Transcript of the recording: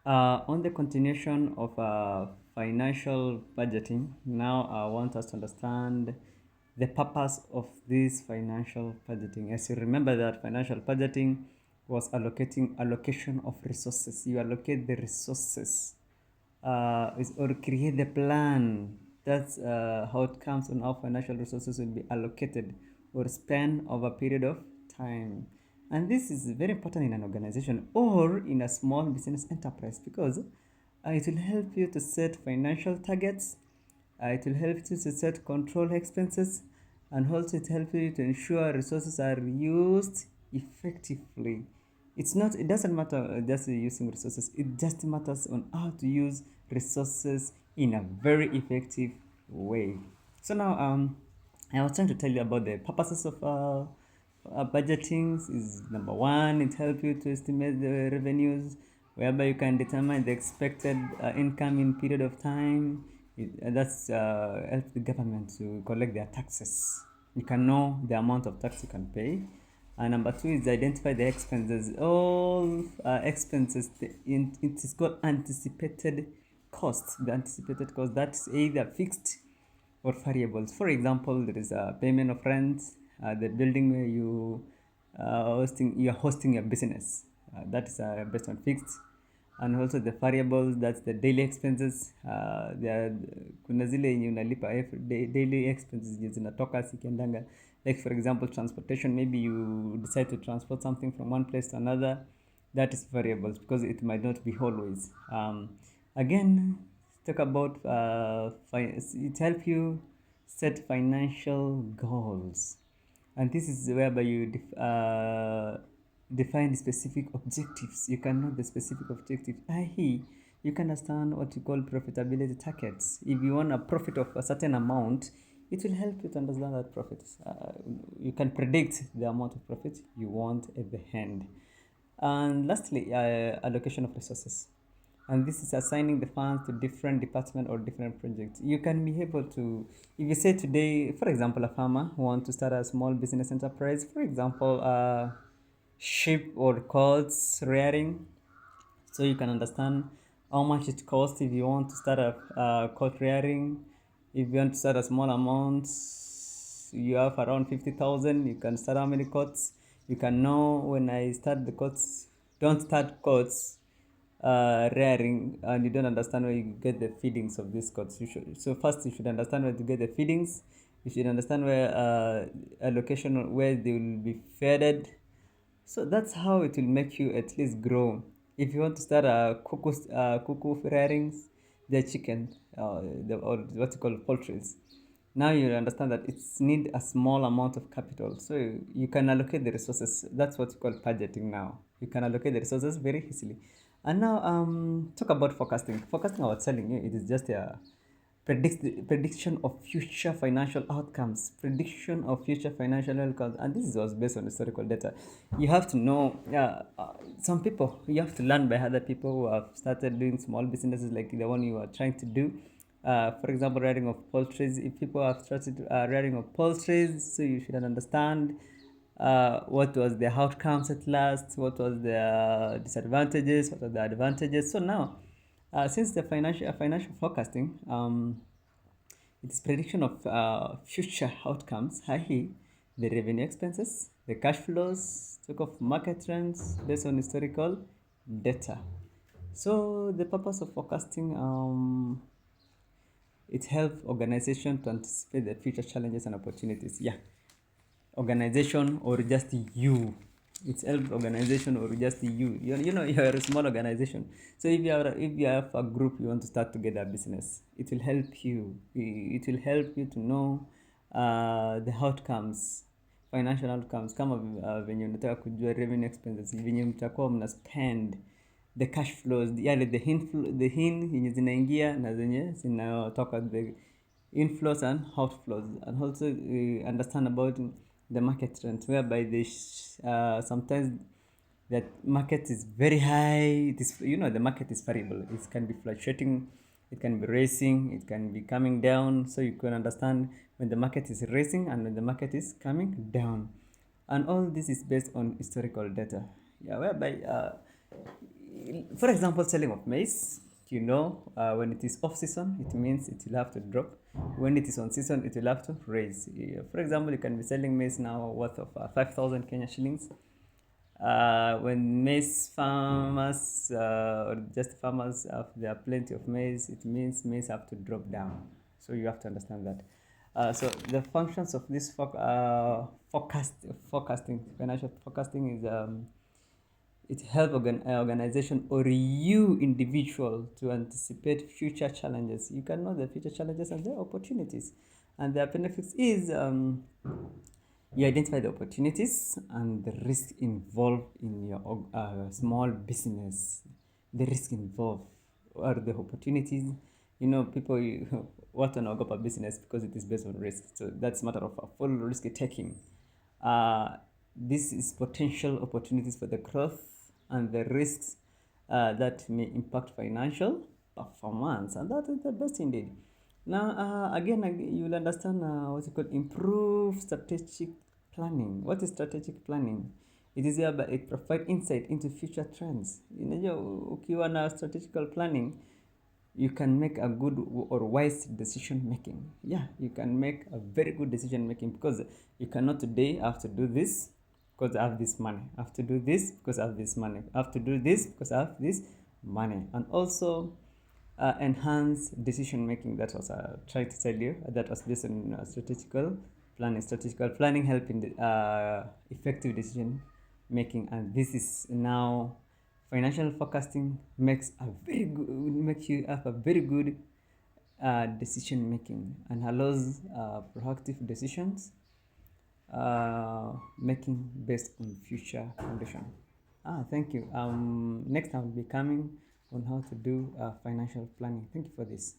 On the continuation of financial budgeting, now I want us to understand the purpose of this financial budgeting. As you remember that financial budgeting was allocating allocation of resources. You allocate the resources or create the plan. That's how it comes on how financial resources will be allocated or spent over a period of time. And this is very important in an organization or in a small business enterprise because it will help you to set financial targets, it will help you to set control expenses, and also it helps you to ensure resources are used effectively. It doesn't matter just using resources, it just matters on how to use resources in a very effective way. So now I was trying to tell you about the purposes of budgeting. Is number one, it helps you to estimate the revenues whereby you can determine the expected income in period of time. That's helps the government to collect their taxes. You can know the amount of tax you can pay. And number two is identify the expenses. All expenses, it is called anticipated cost. The anticipated cost, that's either fixed or variables. For example, there is a payment of rent, the building where you're hosting your business. That is based on fixed, and also the variables. That's the daily expenses. Kuna zile yenye unalipa daily expenses zinatoka zikiendanga. Like for example, transportation. Maybe you decide to transport something from one place to another. That is variables because it might not be always. Again, talk about it help you set financial goals, and this is whereby you define specific objectives. You can know the specific objectives, i.e. you can understand what you call profitability targets. If you want a profit of a certain amount, it will help you to understand that profit. You can predict the amount of profit you want at the end. And lastly, allocation of resources. And this is assigning the funds to different departments or different projects. You can be able to, if you say today, for example, a farmer who wants to start a small business enterprise, for example, sheep or goats rearing, so you can understand how much it costs if you want to start a coat rearing. If you want to start a small amount, you have around 50,000, you can start how many coats. You can know when I start the coats. Don't start coats rearing and you don't understand where you get the feedings of these coats. So first you should understand where to get the feedings. You should understand where allocation where they will be fed. So that's how it will make you at least grow. If you want to start a cuckoo rearings, the chicken, or what you call poultries. Now you understand that it's need a small amount of capital, so you can allocate the resources. That's what you call budgeting. Now you can allocate the resources very easily. And now talk about forecasting. Forecasting, I was telling you, it is just a prediction of future financial outcomes, prediction of future financial outcomes, and this was based on historical data. You have to know, some people, you have to learn by other people who have started doing small businesses like the one you are trying to do. For example, rearing of poultry. If people have started rearing of poultry, so you should understand what was the outcomes at last, what was the disadvantages, what are the advantages. So now, since the financial forecasting, it is prediction of future outcomes, i.e., the revenue expenses, the cash flows, talk of market trends based on historical data. So the purpose of forecasting, it helps organization to anticipate the future challenges and opportunities. Yeah, organization or just you, it's help organization or just you know you're a small organization. So if you have a group you want to start together business, it will help you, it will help you to know the outcomes, financial outcomes kama venye unataka kujua revenue expenses venye mtakuwa mna spend, the cash flows, yale the in yenye zinaingia na zenye zinatoka, the inflows and outflows, and also understand about the market trends whereby sometimes that market is very high. It is, the market is variable, it can be fluctuating, it can be racing, it can be coming down. So you can understand when the market is racing and when the market is coming down, and all this is based on historical data. Yeah, whereby For example, selling of maize, when it is off season, it means it will have to drop. When it is on season, it will have to raise. Yeah, for example, you can be selling maize now worth of 5,000 Kenya shillings. When maize farmers or just farmers, there are plenty of maize, it means maize have to drop down. So you have to understand that. So the functions of this forecasting, financial forecasting is it helps organization or you individual to anticipate future challenges. You can know the future challenges and the opportunities. And the benefits is you identify the opportunities and the risk involved in your small business. The risk involved or the opportunities. People want to know about a business because it is based on risk. So that's a matter of a full risk taking. Uh, this is potential opportunities for the growth and the risks that may impact financial performance, and that is the best indeed. Now, again, you will understand what's it called improve strategic planning. What is strategic planning? It is whereby it provides insight into future trends. Ukiwa na strategical planning, you can make a good or wise decision making. Yeah, you can make a very good decision making because you cannot today have to do this because I have this money. I have to do this because I have this money. I have to do this because I have this money. And also enhance decision making. That was trying to tell you. That was based on strategical planning. Strategical planning help in the effective decision making, and this is now financial forecasting makes you have a very good decision making and allows proactive decisions making based on future condition. Thank you. Next I'll be coming on how to do financial planning. Thank you for this.